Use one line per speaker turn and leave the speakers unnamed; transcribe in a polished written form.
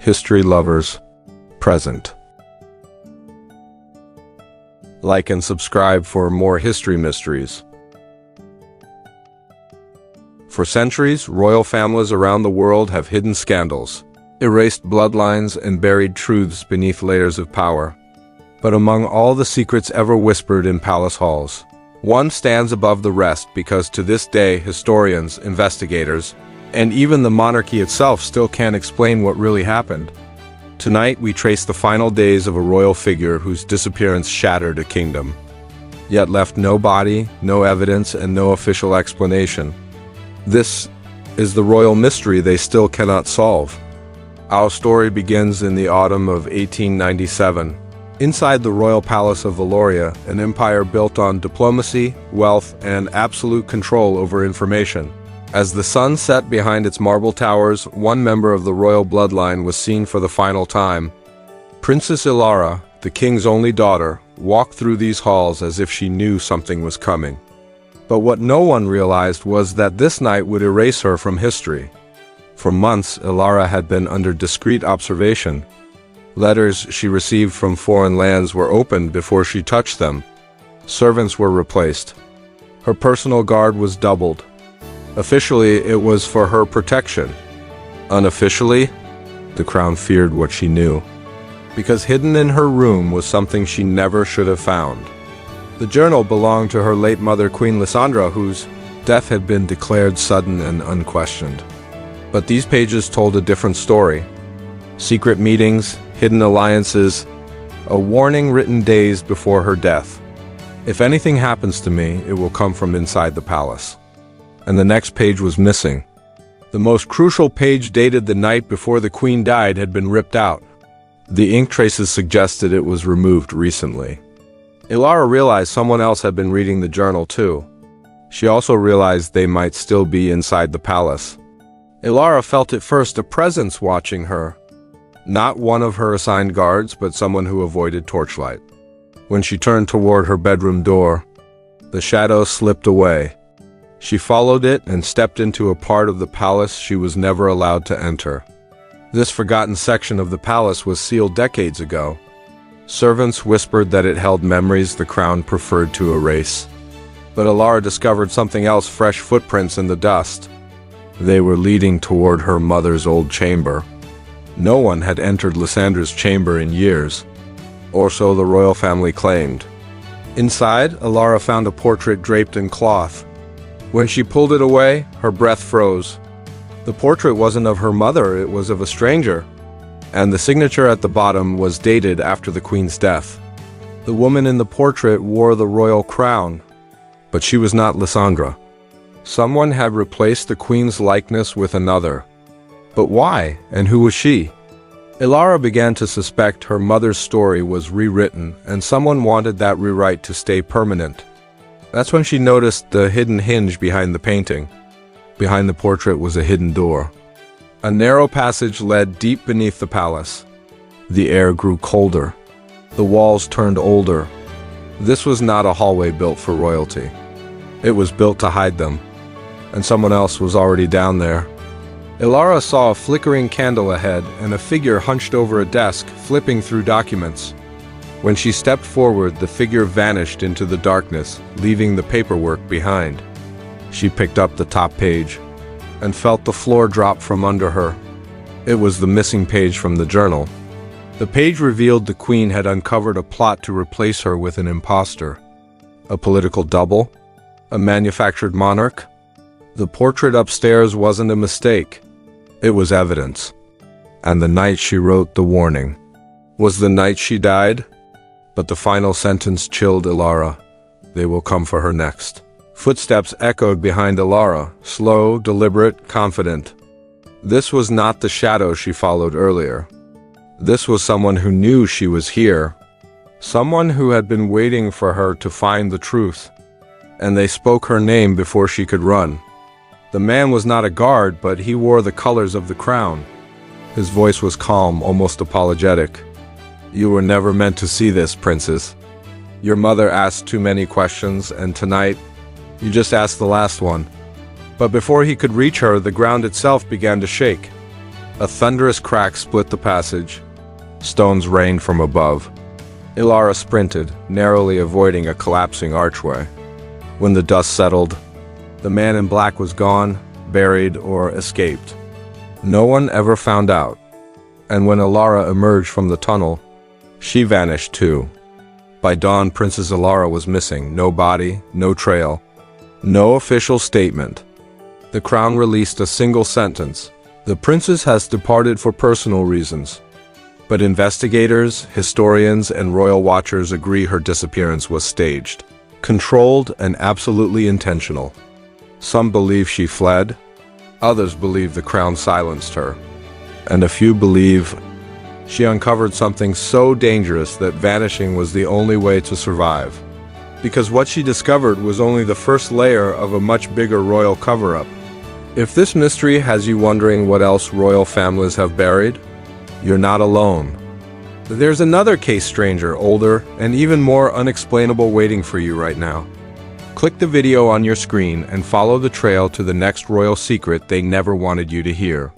history lovers present. Like and subscribe for more history mysteries. For centuries, royal families around the world have hidden scandals, erased bloodlines, and buried truths beneath layers of power. But among all the secrets ever whispered in palace halls, one stands above the rest because to this day historians, investigators, and even the monarchy itself still can't explain what really happened. Tonight we trace the final days of a royal figure whose disappearance shattered a kingdom, yet left no body, no evidence, and no official explanation. This is the royal mystery they still cannot solve. Our story begins in the autumn of 1897. Inside the royal palace of Valoria, an empire built on diplomacy, wealth, and absolute control over information. As the sun set behind its marble towers, one member of the royal bloodline was seen for the final time. Princess Elara, the king's only daughter, walked through these halls as if she knew something was coming. But what no one realized was that this night would erase her from history. For months, Elara had been under discreet observation. Letters she received from foreign lands were opened before she touched them. Servants were replaced. Her personal guard was doubled. Officially, it was for her protection. Unofficially, the crown feared what she knew, because hidden in her room was something she never should have found. The journal belonged to her late mother, Queen Lysandra, whose death had been declared sudden and unquestioned. But these pages told a different story. Secret meetings, hidden alliances, a warning written days before her death. If anything happens to me, it will come from inside the palace. And the next page was missing. The most crucial page, dated the night before the queen died, had been ripped out. The ink traces suggested it was removed recently. Elara realized someone else had been reading the journal too. She also realized they might still be inside the palace. Elara felt at first a presence watching her. Not one of her assigned guards, but someone who avoided torchlight. When she turned toward her bedroom door, the shadow slipped away. She followed it and stepped into a part of the palace she was never allowed to enter. This forgotten section of the palace was sealed decades ago. Servants whispered that it held memories the crown preferred to erase. But Elara discovered something else: fresh footprints in the dust. They were leading toward her mother's old chamber. No one had entered Lysandra's chamber in years, or so the royal family claimed. Inside, Elara found a portrait draped in cloth. When she pulled it away, her breath froze. The portrait wasn't of her mother, it was of a stranger, and the signature at the bottom was dated after the queen's death. The woman in the portrait wore the royal crown, but she was not Lysandra. Someone had replaced the queen's likeness with another. But why, and who was she? Elara began to suspect her mother's story was rewritten, and someone wanted that rewrite to stay permanent. That's when she noticed the hidden hinge behind the painting. Behind the portrait was a hidden door. A narrow passage led deep beneath the palace. The air grew colder. The walls turned older. This was not a hallway built for royalty. It was built to hide them, and someone else was already down there. Elara saw a flickering candle ahead and a figure hunched over a desk, flipping through documents. When she stepped forward, the figure vanished into the darkness, leaving the paperwork behind. She picked up the top page and felt the floor drop from under her. It was the missing page from the journal. The page revealed the queen had uncovered a plot to replace her with an imposter. A political double? A manufactured monarch? The portrait upstairs wasn't a mistake. It was evidence. And the night she wrote the warning was the night she died. But the final sentence chilled Elara. They will come for her next. Footsteps echoed behind Elara, slow, deliberate, confident. This was not the shadow she followed earlier. This was someone who knew she was here. Someone who had been waiting for her to find the truth. And they spoke her name before she could run. The man was not a guard, but he wore the colors of the crown. His voice was calm, almost apologetic. You were never meant to see this, princess. Your mother asked too many questions, and tonight, you just asked the last one. But before he could reach her, the ground itself began to shake. A thunderous crack split the passage. Stones rained from above. Elara sprinted, narrowly avoiding a collapsing archway. When the dust settled, the man in black was gone, buried, or escaped. No one ever found out. And when Elara emerged from the tunnel, she vanished too. By dawn, Princess Elara was missing. No body, no trail, no official statement. The crown released a single sentence: "The princess has departed for personal reasons." But investigators, historians, and royal watchers agree her disappearance was staged, controlled, and absolutely intentional. Some believe she fled, others believe the crown silenced her, and a few believe she uncovered something so dangerous that vanishing was the only way to survive. Because what she discovered was only the first layer of a much bigger royal cover-up. If this mystery has you wondering what else royal families have buried, you're not alone. There's another case stranger, older, and even more unexplainable waiting for you right now. Click the video on your screen and follow the trail to the next royal secret they never wanted you to hear.